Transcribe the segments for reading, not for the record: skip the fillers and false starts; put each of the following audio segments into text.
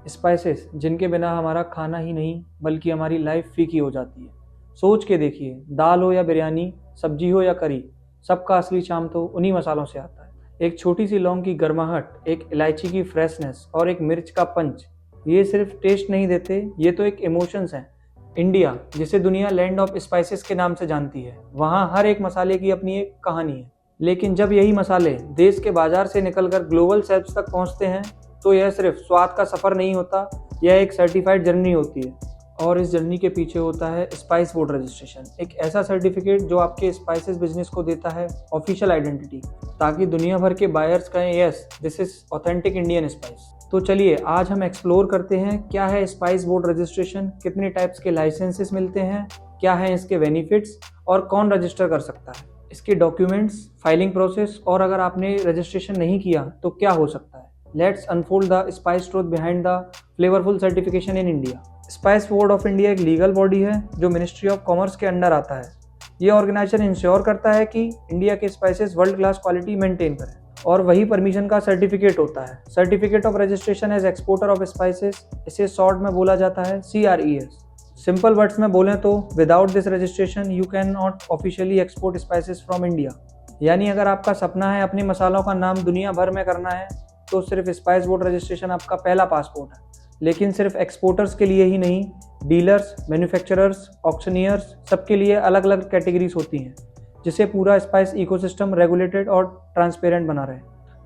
Spices जिनके बिना हमारा खाना ही नहीं बल्कि हमारी लाइफ फीकी हो जाती है। सोच के देखिए, दाल हो या बिरयानी, सब्जी हो या करी, सबका असली चार्म तो उन्हीं मसालों से आता है। एक छोटी सी लौंग की गर्माहट, एक इलायची की फ्रेशनेस और एक मिर्च का पंच, ये सिर्फ टेस्ट नहीं देते, ये तो एक इमोशंस हैं। इंडिया, जिसे दुनिया लैंड ऑफ स्पाइसेस के नाम से जानती है, वहाँ हर एक मसाले की अपनी एक कहानी है। लेकिन जब यही मसाले देश के बाजार से निकलकर ग्लोबल शेल्फ्स तक पहुँचते हैं, तो यह सिर्फ स्वाद का सफ़र नहीं होता, यह एक सर्टिफाइड जर्नी होती है। और इस जर्नी के पीछे होता है स्पाइस बोर्ड रजिस्ट्रेशन, एक ऐसा सर्टिफिकेट जो आपके स्पाइसेस बिजनेस को देता है ऑफिशियल आइडेंटिटी, ताकि दुनिया भर के बायर्स कहें yes, this is authentic Indian spice. तो चलिए आज हम एक्सप्लोर करते हैं क्या है स्पाइस बोर्ड रजिस्ट्रेशन, कितने टाइप्स के लाइसेंसेस मिलते हैं, क्या है इसके बेनिफिट्स और कौन रजिस्टर कर सकता है, इसके डॉक्यूमेंट्स, फाइलिंग प्रोसेस और अगर आपने रजिस्ट्रेशन नहीं किया तो क्या हो सकता है। Let's unfold the spice truth behind the flavourful certification in India. Spice board of India एक लीगल बॉडी है जो मिनिस्ट्री ऑफ कॉमर्स के अंडर आता है। ये ऑर्गेनाइजेशन इंश्योर करता है कि इंडिया के spices world class quality maintain करें, और वही परमिशन का सर्टिफिकेट होता है, certificate of registration as exporter of spices. इसे शॉर्ट में बोला जाता है CRES। सिंपल वर्ड्स में बोलें तो without this registration you can not officially export spices from India. यानी अगर आपका सपना है अपने मसालों का नाम दुनिया भर में करना है, तो सिर्फ स्पाइस बोर्ड रजिस्ट्रेशन आपका पहला पासपोर्ट है। लेकिन सिर्फ एक्सपोर्टर्स के लिए ही नहीं, डीलर्स, मैन्युफैक्चरर्स, ऑक्शनियर्स, सबके लिए अलग अलग कैटेगरीज होती हैं, जिसे पूरा स्पाइस इकोसिस्टम रेगुलेटेड और ट्रांसपेरेंट बना रहे।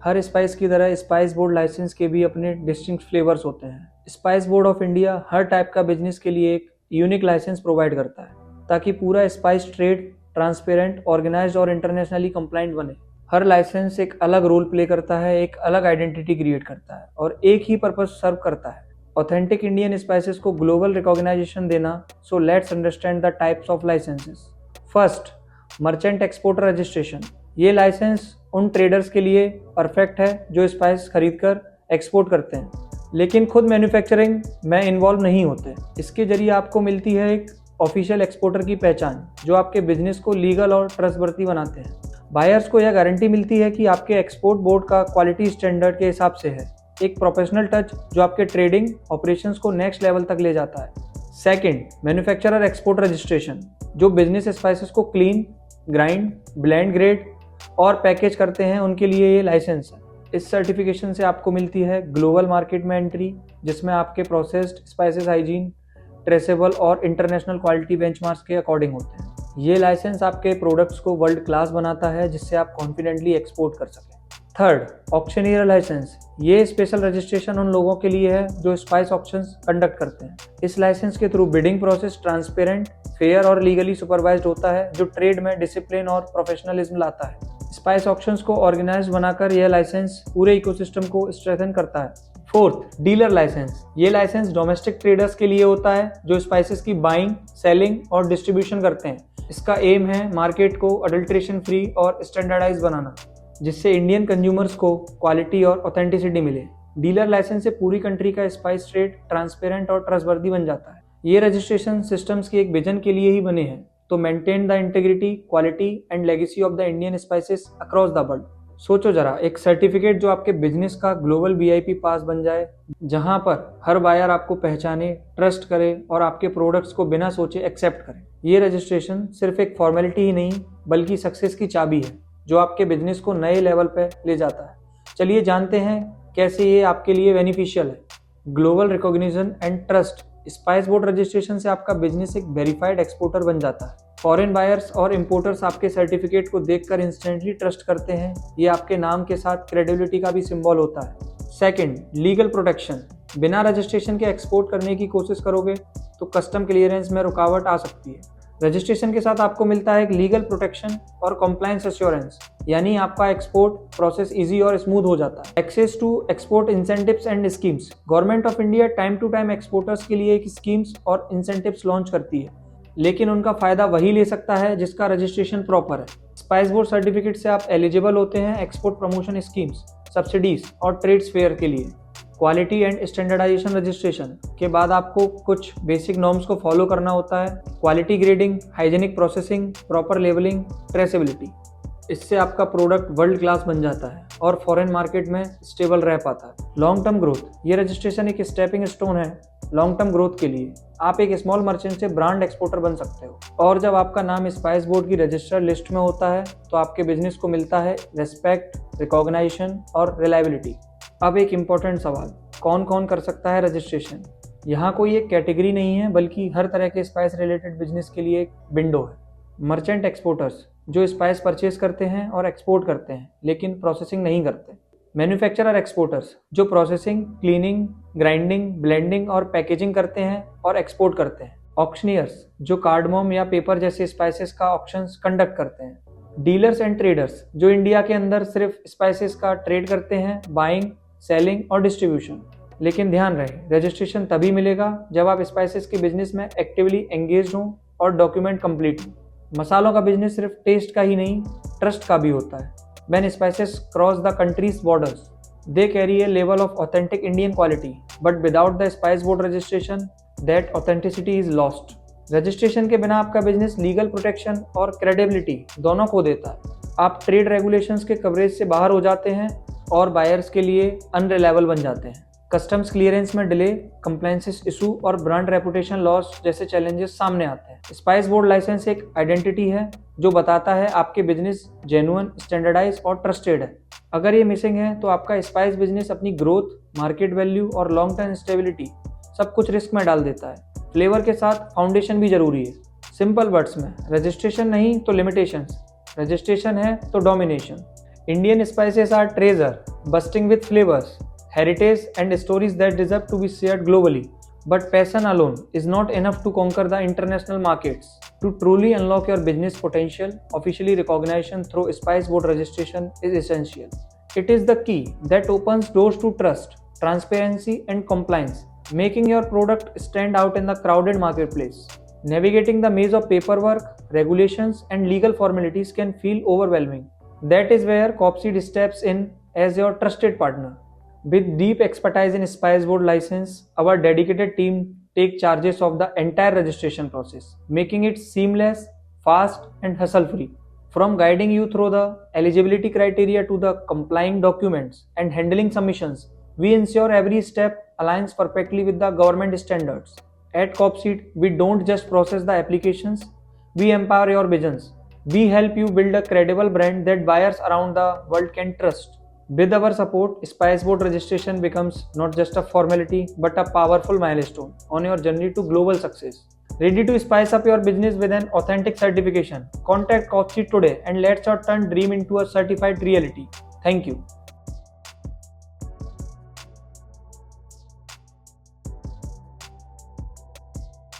हर स्पाइस की तरह स्पाइस बोर्ड लाइसेंस के भी अपने डिस्टिंक्ट फ्लेवर्स होते हैं। Spice board of India her type का बिजनेस के लिए एक यूनिक लाइसेंस प्रोवाइड करता है, ताकि पूरा स्पाइस ट्रेड ट्रांसपेरेंट, ऑर्गेनाइज्ड और इंटरनेशनली कंप्लाइंट बने। हर लाइसेंस एक अलग रोल प्ले करता है, एक अलग आइडेंटिटी क्रिएट करता है और एक ही पर्पस सर्व करता है, ऑथेंटिक इंडियन स्पाइसेस को ग्लोबल रिकॉग्नाइजेशन देना। So let's understand the types of licences. First, merchant exporter registration. ये लाइसेंस उन ट्रेडर्स के लिए परफेक्ट है जो स्पाइस खरीदकर एक्सपोर्ट करते हैं, लेकिन खुद मैन्युफैक्चरिंग में इन्वॉल्व नहीं होते। इसके जरिए आपको मिलती है एक ऑफिशियल एक्सपोर्टर की पहचान, जो आपके बिजनेस को लीगल और ट्रस्टवर्दी बनाते हैं। बायर्स को यह गारंटी मिलती है कि आपके एक्सपोर्ट बोर्ड का क्वालिटी स्टैंडर्ड के हिसाब से है, एक प्रोफेशनल टच जो आपके ट्रेडिंग ऑपरेशंस को नेक्स्ट लेवल तक ले जाता है। सेकंड, मैन्युफैक्चरर एक्सपोर्ट रजिस्ट्रेशन, जो बिजनेस स्पाइसेस को क्लीन, ग्राइंड, ब्लेंड, ग्रेड और पैकेज करते हैं, उनके लिए ये लाइसेंस है। इस सर्टिफिकेशन से आपको मिलती है ग्लोबल मार्केट में एंट्री, जिसमें आपके प्रोसेस्ड स्पाइसेस हाइजीन, ट्रेसेबल और इंटरनेशनल क्वालिटी बेंचमार्क्स के अकॉर्डिंग होते हैं। ये लाइसेंस आपके प्रोडक्ट्स को वर्ल्ड क्लास बनाता है, जिससे आप कॉन्फिडेंटली एक्सपोर्ट कर सकें। Third, auctioneer licence. ये स्पेशल रजिस्ट्रेशन उन लोगों के लिए है जो स्पाइस ऑक्शंस कंडक्ट करते हैं। इस लाइसेंस के through bidding process transparent, fair और लीगली सुपरवाइज्ड होता है, जो ट्रेड में डिसिप्लिन और प्रोफेशनलिज्म लाता है। स्पाइस ऑक्शंस को ऑर्गेनाइज बनाकर यह लाइसेंस पूरे इकोसिस्टम को स्ट्रेंथन करता है। Fourth, dealer licence. ये लाइसेंस डोमेस्टिक ट्रेडर्स के लिए होता है जो स्पाइसेस की बाइंग, सेलिंग और डिस्ट्रीब्यूशन करते हैं। इसका एम है मार्केट को अडल्ट्रेशन फ्री और स्टैंडर्डाइज बनाना, जिससे इंडियन कंज्यूमर्स को क्वालिटी और ऑथेंटिसिटी मिले। डीलर लाइसेंस से पूरी कंट्री का स्पाइस ट्रेड ट्रांसपेरेंट और ट्रस्टवर्दी बन जाता है। ये रजिस्ट्रेशन सिस्टम्स की एक विजन के लिए ही बने हैं, तो maintain the integrity, quality and legacy of the Indian spices across the world. सोचो जरा, एक सर्टिफिकेट जो आपके बिजनेस का ग्लोबल VIP पास बन जाए, जहां पर हर बायर आपको पहचाने, ट्रस्ट करे और आपके प्रोडक्ट्स को बिना सोचे एक्सेप्ट करे। ये रजिस्ट्रेशन सिर्फ एक फॉर्मेलिटी ही नहीं बल्कि सक्सेस की चाबी है, जो आपके बिजनेस को नए लेवल पर ले जाता है। चलिए जानते हैं कैसे ये आपके लिए बेनिफिशियल है। Global recognition and trust. Spice board registration से आपका बिजनेस एक वेरीफाइड एक्सपोर्टर बन जाता है। फॉरेन बायर्स और इंपोर्टर्स आपके सर्टिफिकेट को देखकर इंस्टेंटली ट्रस्ट करते हैं। ये आपके नाम के साथ क्रेडिबिलिटी का भी सिंबल होता है। Second, legal protection. बिना रजिस्ट्रेशन के एक्सपोर्ट करने की कोशिश करोगे तो कस्टम क्लियरेंस में रुकावट आ सकती है। रजिस्ट्रेशन के साथ आपको मिलता है एक लीगल प्रोटेक्शन और कंप्लायंस एश्योरेंस, यानी आपका एक्सपोर्ट प्रोसेस इजी और स्मूथ हो जाता है। Access to export incentives and schemes. Government of India time to time exporters के लिए एक स्कीम्स और इंसेंटिव्स लॉन्च करती है, लेकिन उनका फायदा वही ले सकता है जिसका रजिस्ट्रेशन प्रॉपर है। स्पाइस बोर्ड सर्टिफिकेट से आप एलिजिबल होते हैं एक्सपोर्ट प्रमोशन स्कीम्स, सब्सिडीज और ट्रेड्स फेयर के लिए। क्वालिटी एंड स्टैंडर्डाइजेशन रजिस्ट्रेशन के बाद आपको कुछ बेसिक नॉर्म्स को फॉलो करना होता है। Quality grading, hygienic processing, proper labelling, traceability. इससे आपका प्रोडक्ट वर्ल्ड क्लास बन जाता है और फॉरेन मार्केट में स्टेबल रह पाता है। लॉन्ग टर्म ग्रोथ, ये रजिस्ट्रेशन एक स्टेपिंग स्टोन है लॉन्ग टर्म ग्रोथ के लिए। आप एक स्मॉल मर्चेंट से ब्रांड एक्सपोर्टर बन सकते हो, और जब आपका नाम स्पाइस बोर्ड की रजिस्टर्ड लिस्ट में होता है तो आपके बिजनेस को मिलता है रेस्पेक्ट, रिकॉग्नाइजेशन और रिलायबिलिटी। अब एक इम्पॉर्टेंट सवाल, कौन कौन कर सकता है रजिस्ट्रेशन? यहाँ कोई एक कैटेगरी नहीं है, बल्कि हर तरह के स्पाइस रिलेटेड बिजनेस के लिए एक विंडो है। मर्चेंट एक्सपोर्टर्स, जो स्पाइस परचेज करते हैं और एक्सपोर्ट करते हैं लेकिन प्रोसेसिंग नहीं करते। मैन्युफैक्चरर एक्सपोर्टर्स, जो प्रोसेसिंग, क्लीनिंग, ग्राइंडिंग, ब्लेंडिंग और पैकेजिंग करते हैं और एक्सपोर्ट करते हैं। ऑक्शनियर्स, जो कार्डमोम या पेपर जैसे स्पाइसेस का ऑक्शंस कंडक्ट करते हैं। डीलर्स एंड ट्रेडर्स, जो इंडिया के अंदर सिर्फ स्पाइसेस का ट्रेड करते हैं, बाइंग, सेलिंग और डिस्ट्रीब्यूशन। लेकिन ध्यान रहे, रजिस्ट्रेशन तभी मिलेगा जब आप स्पाइसेस के बिजनेस में एक्टिवली एंगेज हों और डॉक्यूमेंट कंप्लीट हो। मसालों का बिजनेस सिर्फ टेस्ट का ही नहीं, ट्रस्ट का भी होता है। When spices cross the country's borders, they carry a level of authentic Indian quality, but without the spice board registration, that authenticity is lost. Registration के बिना आपका बिजनेस लीगल प्रोटेक्शन और क्रेडिबिलिटी दोनों खो देता है। आप ट्रेड रेगुलेशंस के कवरेज से बाहर हो जाते हैं और बायर्स के लिए अनरिलायबल बन जाते हैं। कस्टम्स क्लियरेंस में डिले, कंप्लायंसेस इशू और ब्रांड रेपुटेशन लॉस जैसे चैलेंजेस सामने आते हैं। स्पाइस बोर्ड लाइसेंस एक आइडेंटिटी है जो बताता है आपके बिजनेस जेन्युइन, स्टैंडर्डाइज और ट्रस्टेड है। अगर ये मिसिंग है तो आपका स्पाइस बिजनेस अपनी ग्रोथ, मार्केट वैल्यू और लॉन्ग टर्म स्टेबिलिटी सब कुछ रिस्क में डाल देता है। फ्लेवर के साथ फाउंडेशन भी जरूरी है। सिंपल वर्ड्स में, रजिस्ट्रेशन नहीं तो लिमिटेशंस, रजिस्ट्रेशन है तो domination. Indian spices are treasure bursting with flavours, heritage and stories that deserve to be shared globally. But passion alone is not enough to conquer the international markets. To truly unlock your business potential, officially recognition through Spice Board registration is essential. It is the key that opens doors to trust, transparency and compliance, making your product stand out in the crowded marketplace. Navigating the maze of paperwork, regulations and legal formalities can feel overwhelming. That is where Copseed steps in as your trusted partner. With deep expertise in Spice Board license, our dedicated team take charges of the entire registration process, making it seamless, fast and hassle-free. From guiding you through the eligibility criteria to the complying documents and handling submissions, we ensure every step aligns perfectly with the government standards. At Copseed, we don't just process the applications, we empower your visions. We help you build a credible brand that buyers around the world can trust. With our support, Spice Board registration becomes not just a formality but a powerful milestone on your journey to global success. Ready to spice up your business with an authentic certification? Contact Copseed today and let's turn dream into a certified reality. Thank you.